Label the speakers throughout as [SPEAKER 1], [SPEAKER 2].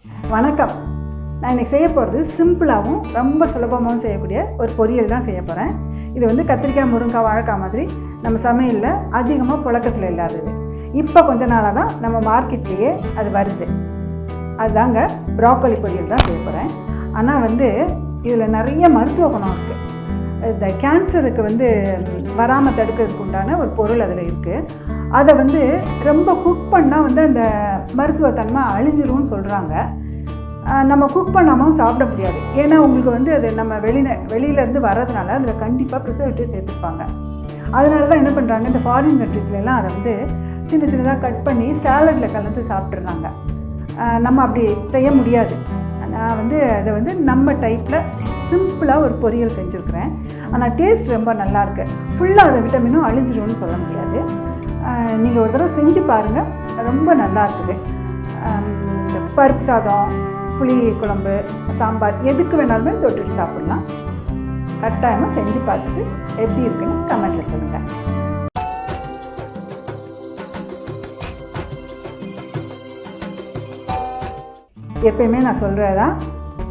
[SPEAKER 1] வணக்கம். நான் இன்றைக்கி செய்ய போகிறது சிம்பிளாகவும் ரொம்ப சுலபமாகவும் செய்யக்கூடிய ஒரு பொரியல் தான் செய்ய போகிறேன். இது வந்து கத்திரிக்காய், முருங்காய், வாழைக்காய் மாதிரி நம்ம சமையலில் அதிகமாக புழக்கத்தில் இல்லாதது. இப்போ கொஞ்ச நாளாக தான் நம்ம மார்க்கெட்லேயே அது வருது. அதுதாங்க ப்ராக்கோலி பொரியல் தான் செய்ய போகிறேன். ஆனால் வந்து இதில் நிறைய மருத்துவ குணம் இருக்குது. இந்த கேன்சருக்கு வராமல் தடுக்கிறதுக்கு உண்டான ஒரு பொருள் அதில் இருக்குது. அதை ரொம்ப குக் பண்ணால் அந்த மருத்துவத்தன்மை அழிஞ்சிரும்னு சொல்கிறாங்க. நம்ம குக் பண்ணாமல் சாப்பிட முடியாது. ஏன்னா உங்களுக்கு அது நம்ம வெளியிலேருந்து வர்றதுனால அதில் கண்டிப்பாக ப்ரிசர்வேட்டிவ் சேர்த்துருப்பாங்க. அதனால தான் என்ன பண்ணுறாங்க, இந்த ஃபாரின் கண்ட்ரீஸ்லாம் அதை சின்ன சின்னதாக கட் பண்ணி சாலடில் கலந்து சாப்பிட்றாங்க. நம்ம அப்படி செய்ய முடியாது. நான் அதை நம்ம டைப்பில் சிம்பிளாக ஒரு பொரியல் செஞ்சுருக்கிறேன். ஆனால் டேஸ்ட் ரொம்ப நல்லாயிருக்கு. ஃபுல்லாக அதை விட்டமினும் அழிஞ்சிரும்னு சொல்ல முடியாது. நீங்கள் ஒரு தடவை செஞ்சு பாருங்கள், ரொம்ப நல்லா இருக்குது. இந்த பருப்பு சாதம், புளி குழம்பு, சாம்பார் எதுக்கு வேணாலுமே தொட்டுட்டு சாப்பிட்லாம். கட்டாயமாக செஞ்சு பார்த்துட்டு எப்படி இருக்குன்னு கமெண்ட்டில் சொல்லுங்கள். எப்பயுமே நான் சொல்கிறதான்,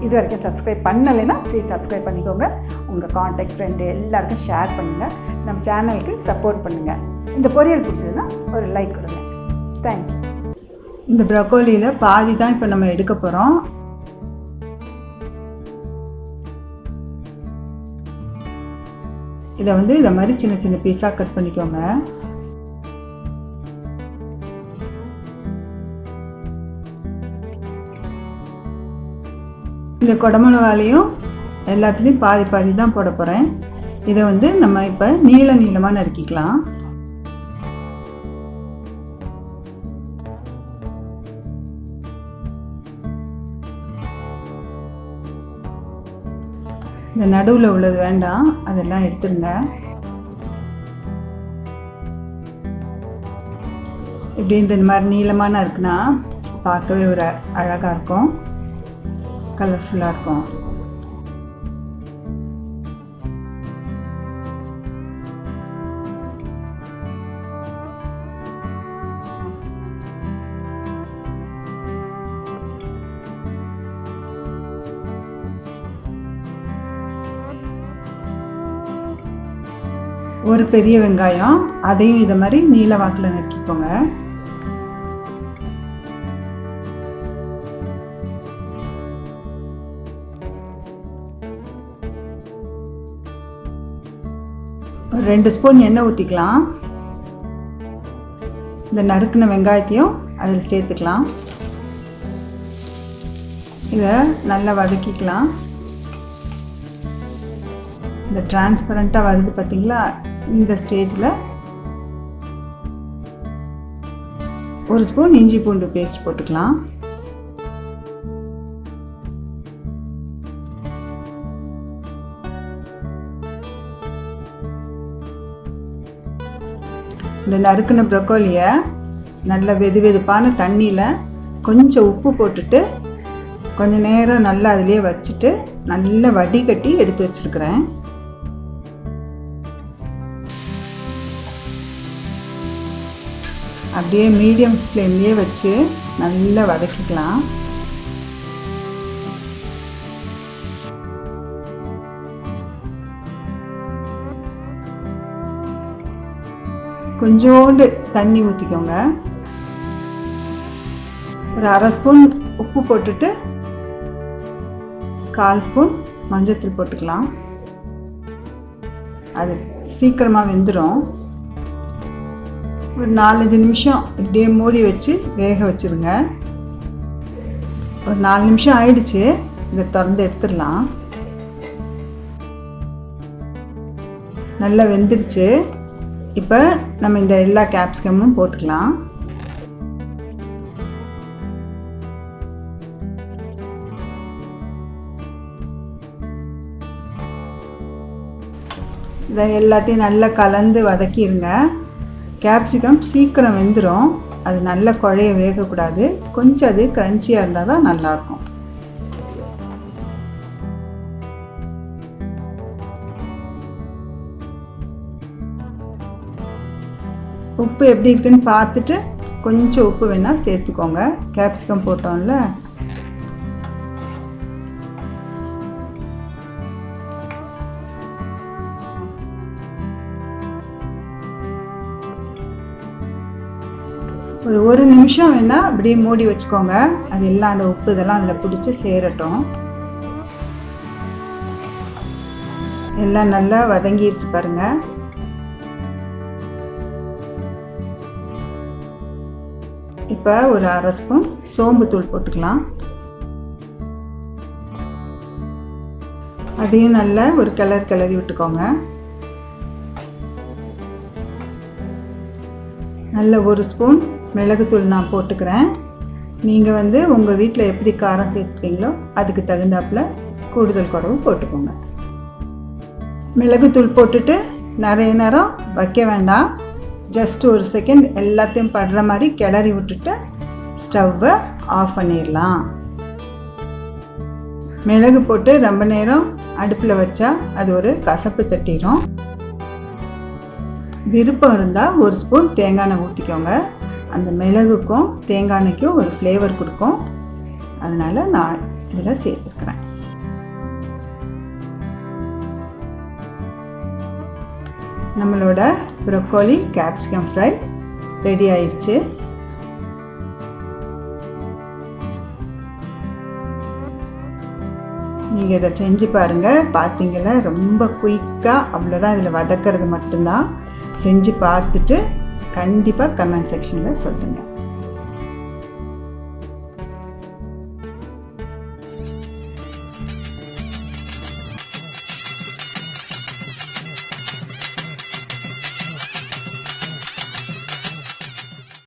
[SPEAKER 1] இது வரைக்கும் சப்ஸ்கிரைப் பண்ணலைன்னா ப்ளீஸ் சப்ஸ்கிரைப் பண்ணிக்கோங்க. உங்கள் காண்டாக்ட் ஃப்ரெண்டு எல்லாருக்கும் ஷேர் பண்ணுங்கள். நம்ம சேனலுக்கு சப்போர்ட் பண்ணுங்கள். இந்த பொரியல் பிடிச்சதுன்னா ஒரு லைக் கொடுங்க. தேங்க்யூ. இந்த ப்ரொக்கோலியில் பாதி தான் இப்போ நம்ம எடுக்க போகிறோம். இதை இதை மாதிரி சின்ன சின்ன பீஸாக கட் பண்ணிக்கோங்க. இந்த குடமிளகாலையும் எல்லாத்துலேயும் பாதி பாதி தான் போட போகிறேன். இதை நம்ம இப்போ நீளமாக நறுக்கிக்கலாம். இந்த நடுவில் உள்ளது வேண்டாம், அதெல்லாம் எடுத்துருங்க. இப்படி இந்த மாதிரி நீளமான இருக்குன்னா பார்க்கவே ஒரு அழகாக இருக்கும், கலர்ஃபுல்லாக இருக்கும். ஒரு பெரிய வெங்காயம், அதையும் இதை மாதிரி நீல வாக்கில் நறுக்கிக்கோங்க. ஒரு 2 ஸ்பூன் எண்ணெய் ஊற்றிக்கலாம். இந்த நறுக்கின வெங்காயத்தையும் அதில் சேர்த்துக்கலாம். இதை நல்லா வதக்கிக்கலாம். இந்த டிரான்ஸ்பரண்ட்டாக வருது பார்த்தீங்களா, இந்த ஸ்டேஜில் 1 ஸ்பூன் இஞ்சி பூண்டு பேஸ்ட் போட்டுக்கலாம். இந்த நறுக்கின ப்ரொக்கோலியை நல்ல வெதுவெதுப்பான தண்ணியில் கொஞ்சம் உப்பு போட்டுட்டு கொஞ்சம் நேரம் நல்லா அதிலே வச்சுட்டு நல்லா வடிகட்டி எடுத்து வச்சுருக்கிறேன். அப்படியே மீடியம் ஃப்ளேம்லேயே வச்சு நல்லா வதக்கிக்கலாம். கொஞ்சோண்டு தண்ணி ஊற்றிக்கோங்க. ஒரு 1/2 ஸ்பூன் உப்பு போட்டுட்டு 1/4 ஸ்பூன் மஞ்சள்தூள் போட்டுக்கலாம். அது சீக்கிரமாக வெந்துடும். ஒரு 4-5 நிமிஷம் இப்படியே மூடி வச்சு வேக வச்சுருங்க. ஒரு 4 நிமிஷம் ஆயிடுச்சு. இதை திறந்து எடுத்துடலாம். நல்லா வெந்துருச்சு. இப்போ நம்ம இந்த எல்லா கேப்சிகமும் போட்டுக்கலாம். இதை எல்லாத்தையும் நல்லா கலந்து வதக்கிடுங்க. கேப்சிகம் சீக்கிரம் வெந்துடும். அது நல்ல குழைய வேகக்கூடாது. கொஞ்சம் அது க்ரன்ச்சியாக இருந்தால் தான் நல்லாயிருக்கும். உப்பு எப்படி இருக்குன்னு பார்த்துட்டு கொஞ்சம் உப்பு வேணால் சேர்த்துக்கோங்க. கேப்சிகம் போட்டோம்ல, ஒரு நிமிஷம் வேணால் அப்படியே மூடி வச்சுக்கோங்க. அது எல்லாம் அந்த உப்பு இதெல்லாம் அதில் பிடிச்சி சேரட்டும். எல்லாம் நல்லா வதங்கிருச்சு பாருங்கள். இப்போ ஒரு 1/2 ஸ்பூன் சோம்புத்தூள் போட்டுக்கலாம். அதையும் நல்லா ஒரு கிளறி விட்டுக்கோங்க. நல்ல 1 ஸ்பூன் மிளகுத்தூள் நான் போட்டுக்கிறேன். நீங்கள் உங்கள் வீட்டில் எப்படி காரம் சேர்த்துப்பீங்களோ அதுக்கு தகுந்தாப்பில் கூடுதல் குறைவு போட்டுக்கோங்க. மிளகுத்தூள் போட்டுட்டு நிறைய நேரம் வைக்க வேண்டாம். ஜஸ்ட் 1 செகண்ட் எல்லாத்தையும் படுற மாதிரி கிளறி விட்டுட்டு ஸ்டவ்வை ஆஃப் பண்ணிடலாம். மிளகு போட்டு ரொம்ப நேரம் அடுப்பில் வச்சா அது ஒரு கசப்பு தட்டிடும். விருப்பம் இருந்தால் 1 ஸ்பூன் தேங்காய் எண்ணெய் ஊற்றிக்கோங்க. அந்த மிளகுக்கும் தேங்காய் எண்ணெய்க்கும் ஒரு ஃப்ளேவர் கொடுக்கும். அதனால் நான் இதில் சேர்த்துக்கிறேன். நம்மளோட ப்ரொக்கோலி கேப்சிகம் ஃப்ரை ரெடி ஆயிடுச்சு. நீங்கள் இதை செஞ்சு பாருங்கள். பார்த்தீங்களா, ரொம்ப குயிக்காக, அவ்வளோதான். இதில் வதக்கிறது மட்டும்தான். செஞ்சு பார்த்துட்டு கண்டிப்பாக கமெண்ட் செக்ஷனில் சொல்லுங்கள்.